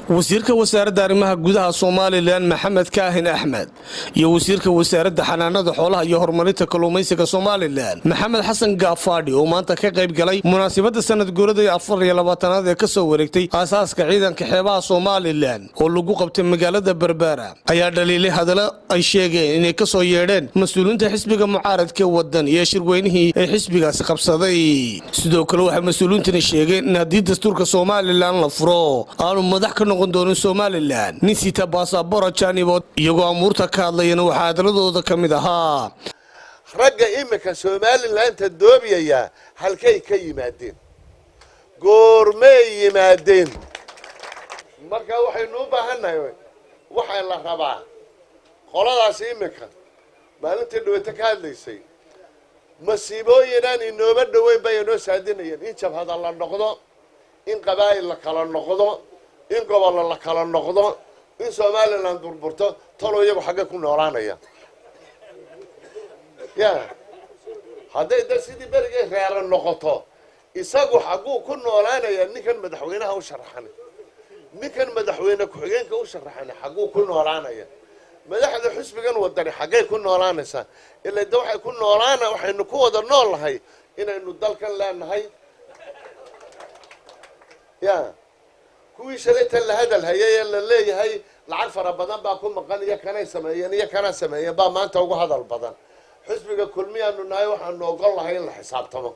wasiirka wasaaradda arrimaha gudaha Soomaaliland Maxamed Kaahin Axmed iyo wasiirka wasaaradda xanaanada xoolaha iyo horumarinta kalluumaysiga Soomaaliland Maxamed Xasan Gaafadhi oo maanta ka qayb galay munaasabadda sanad guurada 24aad ee ka soo wareegtay aasaaska ciidanka xeebaha Soomaaliland oo lagu qabtay magaalada Berbera ayaa dhaliilay hadallo ay sheegeen inay ka soo yeedheen mas'uuliyiinta xisbiga mucaaradka waddan iyo shirweynihii ay xisbigaasi qabsaday sidoo kale waxa mas'uuliyiintani sheegeen in haddii dastuurka Soomaaliland la furo aanu madax ka noqon doonin Soomaaliland nisita baasaboor jaanibood iyagoo amuurta ka hadlayna waxa hadalladooda ka mid ahaa ragga imika Soomaaliland doobiyaya halkay ka yimaadeen goormay yimaadeen marka waxaynu u baahanahay waxa la rabaa qoladaas imika maalintii dhawata ka hadlaysay masiibooyinaan inooba dhaweyn bay inoo saadinayeen in jabhada la noqdo in qabaa'il la kala noqdo in gobol la kala noqdo in Soomaaliland burburto talo iyagu xagga ku noolaanaya hadday sidii berigay reer noqoto isagu xaggu ku noolaanaya ninkan madaxweynaha u sharaxan ninkan madaxweyne ku xigeenka u sharaxan xaggu ku noolaanaya madaxda xisbigan wadani xaggay ku noolaanaysa ilaa waxay ku noolaana waxaynu ku wada noolahay inaynu dalkan leenahay kuwii shalaytan la hadal hayay la leeyahay lacag fara badan baa ku maqan iyo kanay sameeyeen baa maanta ugu hadal badan xisbiga kulmiyaanu nahay waxaanu ogol lahay in la xisaabtamo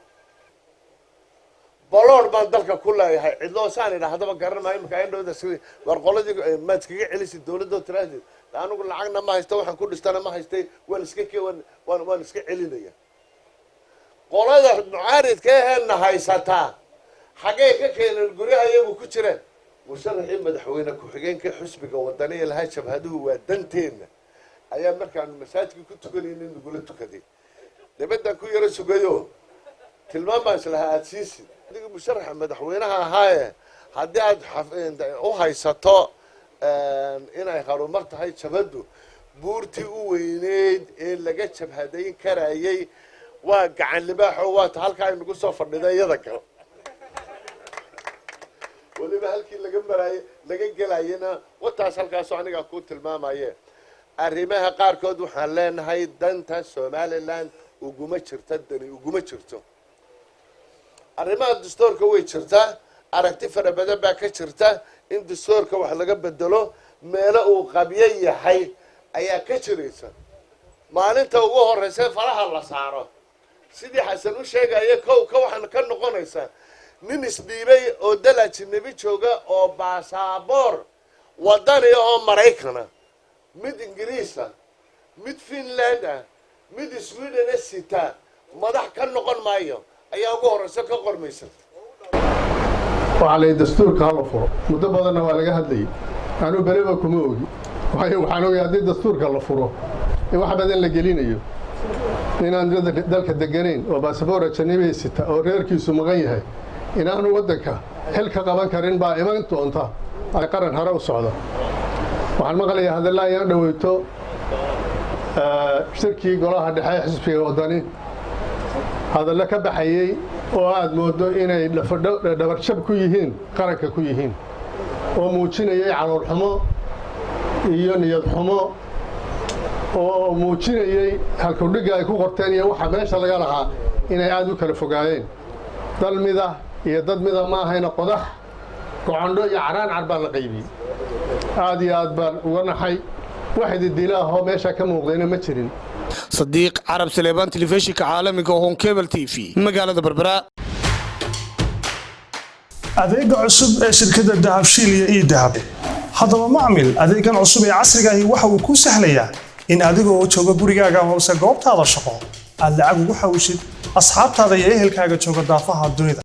baloor baan dalka ku leeyahay cidloo saan idhaahdaba garan maayo imika indhowda si warqoladii maad iskaga celisi dawladda tiraahdeed anigu lacagna ma haysto waxaan ku dhistana ma haystay waan iska celinaya qolada mucaaridka ahna haysataa xagee ka keenan guriga iyagu ku jireen musharaxii madaxweyne ku xigeenka xisbiga wadaniga laha jabhaduhu waa danteena ayaa markaan masaajidka ku tukanayay in lagu tukaday dibadda ku yara sugayo tilmaam islaha aadsiisi adiga musharaxa madaxweynaha ahaaye haddii aad u haysato inay horumar tahay jabhadu buurtii u weyneed ee laga jabhadayn karayay waa gacan libaaxo waa halka ay nagu soo fadhiday iyada kale waliba halkii laga galayna wataas halkaas aniga ku tilmaamaye arrimaha qaarkood waxaan leenahay danta Soomaaliland uguma jirto arrimaha dastuurka way jirtaa aragti fara badan baa ka jirta in dastuurka wax laga bedelo meelo uu qabiyo yahay ayaa ka jiraysa maalinta ugu horeysa faraha la saaro sidii xasan u sheegay ka waxaan ka noqonaysa nin isdhiibay oo dalajin nabi jooga oo baasaboor wadani oo Mareykana mid Ingiriisa mid Finland mid Sweden sita madax ka noqon maayo ayaa ugu horeysa ka qormaysa وعلى دستور كهالفور مدبرنا ولا جهدي أنا بريبا كموجي وحنو يهدي دستور كهالفوره واحد بدل لجلينيو إن عندنا ذلك الدجانين وباسبورة شنيبي ستة أو غير كيسو مغيه إن أنا ودك هل كقبان كرين با إيمان تو أنت على قرن هراء السعودة وحنمغلي هذا الله يندويتو شركي قراها دحيح حزب في وطني هذا اللي كبحيي وعاد مودو إني لفردو شب كويهين قرك كويهين وموجيني على الحمو يوني الحمو وموجيني هالكودجا يكون قرتانية وحباش اللي قالها إني عادو كالفوجاين ضل مذا يضد مذا ما هنا قدح وعنده يعران عربان الغيبي عادي أدبر ونحي واحد الدلاء هو ماشى كم وغينا متشرين صديق عرب سليبان تلفزيون عالمي هون كيبل تي في مقالة بربراء adeega cusub ee shirkadda dahabshiil iyo e-dahab haddaba macmil adeegan cusub ee casriga ah waxa uu ku sahlayaa in adiga oo jooga gurigaaga hoose goobtaada shaqo aad lacag ugu xawishid asxaabtaada iyo ehelkaaga jooga daafaha dunida